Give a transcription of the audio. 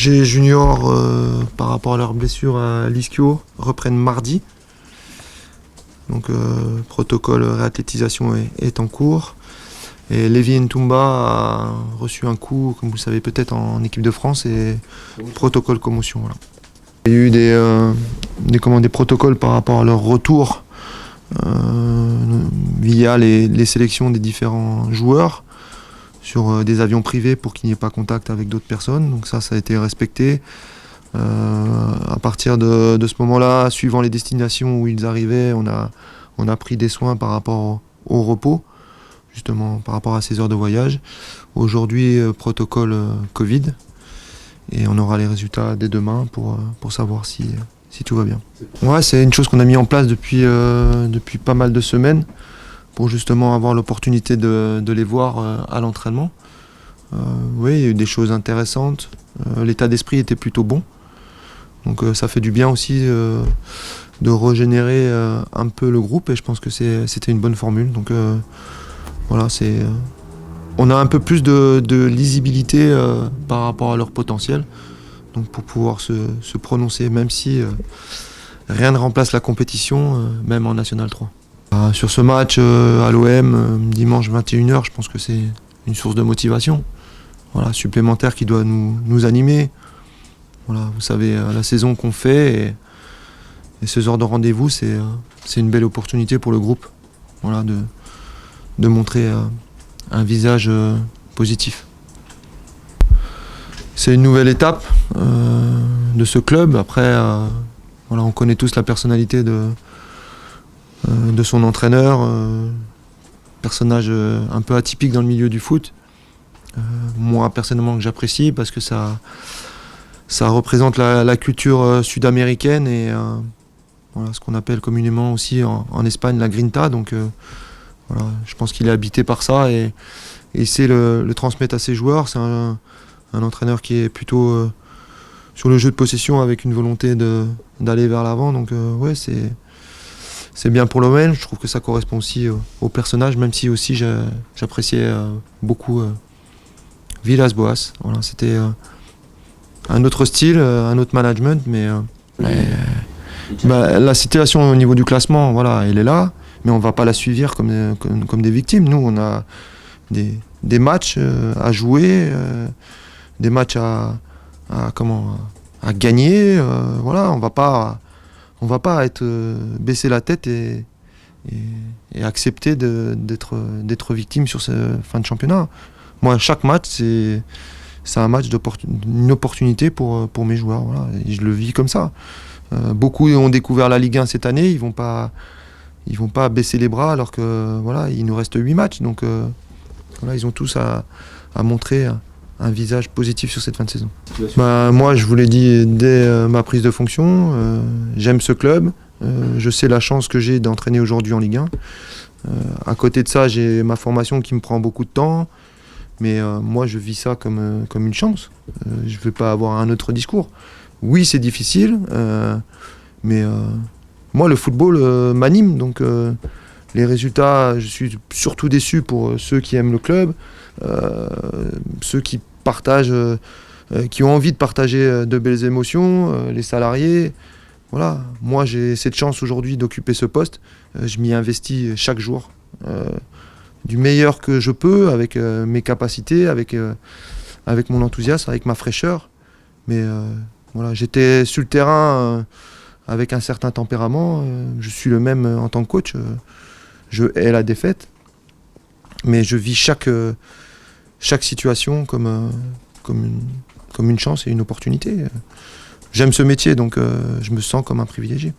Angers Junior, par rapport à leur blessure à l'ischio, reprennent mardi. Donc protocole réathlétisation est en cours. Et Lévi Ntumba a reçu un coup, comme vous le savez peut-être, en équipe de France et protocole commotion. Voilà. Il y a eu des protocoles par rapport à leur retour via les sélections des différents joueurs sur des avions privés pour qu'il n'y ait pas contact avec d'autres personnes. Donc ça a été respecté. À partir de ce moment-là, suivant les destinations où ils arrivaient, on a pris des soins par rapport au repos, justement par rapport à ces heures de voyage. Aujourd'hui, protocole Covid, et on aura les résultats dès demain pour savoir si tout va bien. Ouais, c'est une chose qu'on a mis en place depuis pas mal de semaines pour justement avoir l'opportunité de les voir à l'entraînement. Oui, il y a eu des choses intéressantes. L'état d'esprit était plutôt bon. Donc ça fait du bien aussi de régénérer un peu le groupe, et je pense que c'était une bonne formule. Donc voilà, on a un peu plus de lisibilité par rapport à leur potentiel, donc pour pouvoir se prononcer, même si rien ne remplace la compétition, même en National 3. Sur ce match à l'OM, dimanche 21h, je pense que c'est une source de motivation, voilà, supplémentaire, qui doit nous animer. Voilà, vous savez la saison qu'on fait, et ce genre de rendez-vous, c'est une belle opportunité pour le groupe, voilà, de montrer un visage positif. C'est une nouvelle étape de ce club. Après, voilà, on connaît tous la personnalité de son entraîneur, personnage un peu atypique dans le milieu du foot. Moi personnellement, que j'apprécie parce que ça représente la culture sud-américaine et voilà, ce qu'on appelle communément aussi en Espagne la grinta. Donc voilà, je pense qu'il est habité par ça et il sait le transmettre à ses joueurs. C'est un entraîneur qui est plutôt sur le jeu de possession, avec une volonté d'aller vers l'avant. Donc ouais, c'est bien pour l'OM. Je trouve que ça correspond aussi au personnage, même si aussi j'appréciais beaucoup Villas-Boas. Voilà, c'était un autre style, un autre management, mais la situation au niveau du classement, voilà, elle est là, mais on ne va pas la suivre comme des victimes. Nous, on a des matchs à jouer, des matchs à gagner. Voilà, on va pas baisser la tête et accepter d'être victime sur ce fin de championnat. Moi, chaque match, c'est un match une opportunité pour mes joueurs. Voilà, et je le vis comme ça. Beaucoup ont découvert la Ligue 1 cette année. Ils vont pas baisser les bras alors que voilà, il nous reste 8 matchs. Donc voilà, ils ont tous à montrer un visage positif sur cette fin de saison. Moi, je vous l'ai dit dès ma prise de fonction, j'aime ce club. Je sais la chance que j'ai d'entraîner aujourd'hui en Ligue 1. À côté de ça, j'ai ma formation qui me prend beaucoup de temps. Mais moi, je vis ça comme une chance. Je ne vais pas avoir un autre discours. Oui, c'est difficile, mais moi, le football m'anime. Donc, les résultats, je suis surtout déçu pour ceux qui aiment le club, ceux qui partagent, qui ont envie de partager de belles émotions, les salariés. Voilà. Moi, j'ai cette chance aujourd'hui d'occuper ce poste. Je m'y investis chaque jour. Du meilleur que je peux, avec mes capacités, avec mon enthousiasme, avec ma fraîcheur. Mais voilà, j'étais sur le terrain avec un certain tempérament. Je suis le même en tant que coach. Je hais la défaite. Mais je vis chaque situation comme une chance et une opportunité. J'aime ce métier, donc je me sens comme un privilégié.